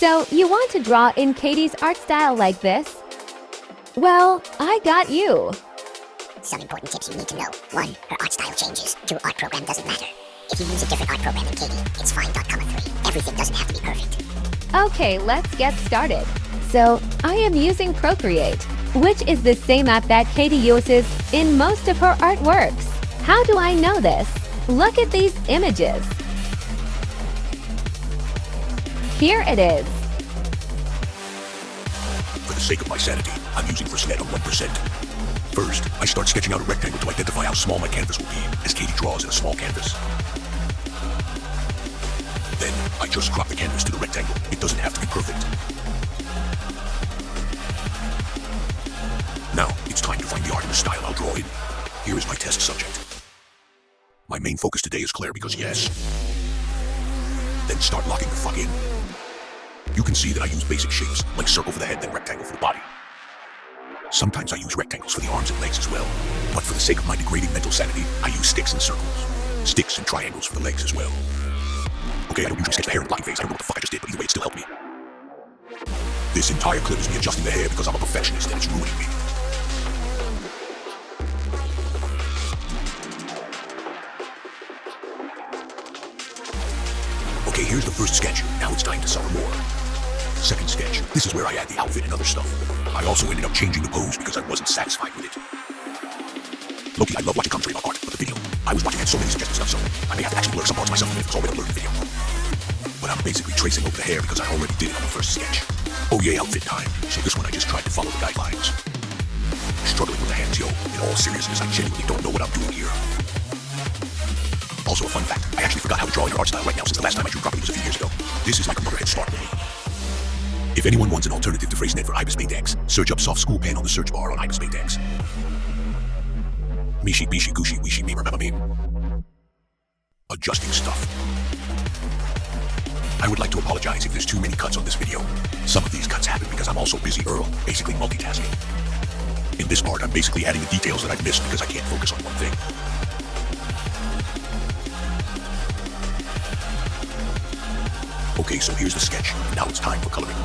So, you want to draw in Kaatie's art style like this? Well, I got you. Some important tips you need to know. 1. Her art style changes. 2. Art program doesn't matter. If you use a different art program than Kaaatie, it's fine. 3. Everything doesn't have to be perfect. Okay, let's get started. So, I am using Procreate, which is the same app that Kaaatie uses in most of her artworks. How do I know this? Look at these images. Here it is. For the sake of my sanity, I'm using for SNET on 1%. First, I start sketching out a rectangle to identify how small my canvas will be, as Kaaatie draws in a small canvas. Then, I just crop the canvas to the rectangle. It doesn't have to be perfect. Now, it's time to find the art and the style I'll draw in. Here is my test subject. My main focus today is Claire because yes. Then start locking the fuck in. You can see that I use basic shapes, like circle for the head, then rectangle for the body. Sometimes I use rectangles for the arms and legs as well. But for the sake of my degrading mental sanity, I use sticks and circles. Sticks and triangles for the legs as well. Okay, I don't usually sketch the hair in the blocking phase. I don't know what the fuck I just did, but either way, it still helped me. This entire clip is me adjusting the hair because I'm a perfectionist and it's ruining me. Okay, here's the first sketch. Now it's time to suffer more. Second sketch. This is where I add the outfit and other stuff. I also ended up changing the pose because I wasn't satisfied with it. Loki, I love watching commentary on art, but the video, I was watching it so many suggested stuff, so I may have to actually blur some parts myself if it's already blurred in the video. But I'm basically tracing over the hair because I already did it on the first sketch. Oh yeah, outfit time. So this one I just tried to follow the guidelines. Struggling with the hands, yo. In all seriousness, I genuinely don't know what I'm doing here. Also a fun fact, I actually forgot how to draw in your art style right now since the last time I drew properly was a few years ago. This is like another head start for me. If anyone wants an alternative to PhraseNet for Ibis Paint X, search up Soft School Pen on the search bar on Ibis Paint X. Mishi, bishi, gushi, wishi, me, remember meme. Adjusting stuff. I would like to apologize if there's too many cuts on this video. Some of these cuts happen because I'm also busy Earl, basically multitasking. In this part, I'm basically adding the details that I've missed because I can't focus on one thing. Okay, so here's the sketch. Now it's time for coloring.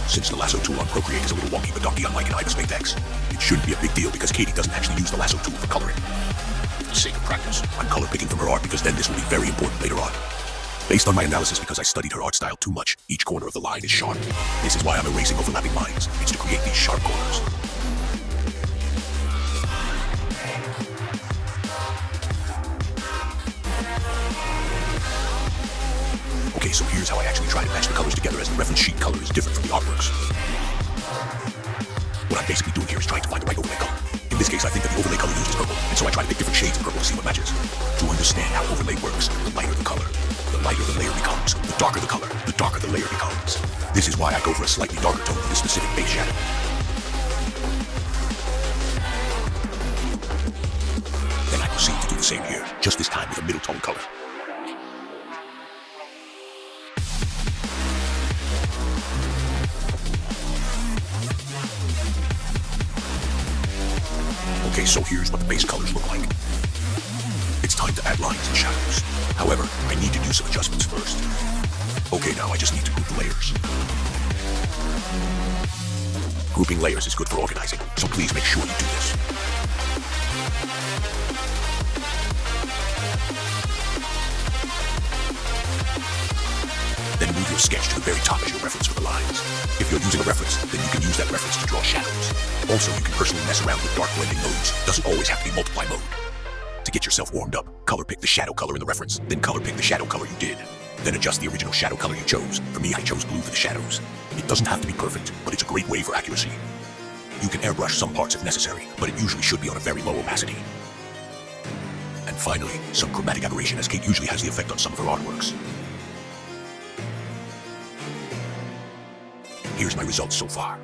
Since the lasso tool on Procreate is a little wonky but donkey unlike in Ibis Paint X, it shouldn't be a big deal because Kaaatie doesn't actually use the lasso tool for coloring. For the sake of practice, I'm color picking from her art because then this will be very important later on. Based on my analysis because I studied her art style too much, each corner of the line is sharp. This is why I'm erasing overlapping lines. It's to create these sharp corners. Okay, so here's how I actually try to match the colors together as the reference sheet color is different from the artworks. What I'm basically doing here is trying to find the right overlay color. In this case, I think that the overlay color used is purple, and so I try to pick different shades of purple to see what matches. To understand how overlay works, the lighter the color, the lighter the layer becomes. The darker the color, the darker the layer becomes. This is why I go for a slightly darker tone for this specific base shadow. Then I proceed to do the same here, just this time with a middle tone color. Okay, so here's what the base colors look like. It's time to add lines and shadows. However, I need to do some adjustments first. Okay, now I just need to group the layers. Grouping layers is good for organizing, so please make sure you do this. Then move your sketch to the very top as your reference for the lines. If you're using a reference, then you can use that reference to draw shadows. Also, you can personally mess around with dark blending modes. Doesn't always have to be multiply mode. To get yourself warmed up, color pick the shadow color in the reference, then color pick the shadow color you did. Then adjust the original shadow color you chose. For me, I chose blue for the shadows. It doesn't have to be perfect, but it's a great way for accuracy. You can airbrush some parts if necessary, but it usually should be on a very low opacity. And finally, some chromatic aberration, as Kate usually has the effect on some of her artworks. Here's my results so far.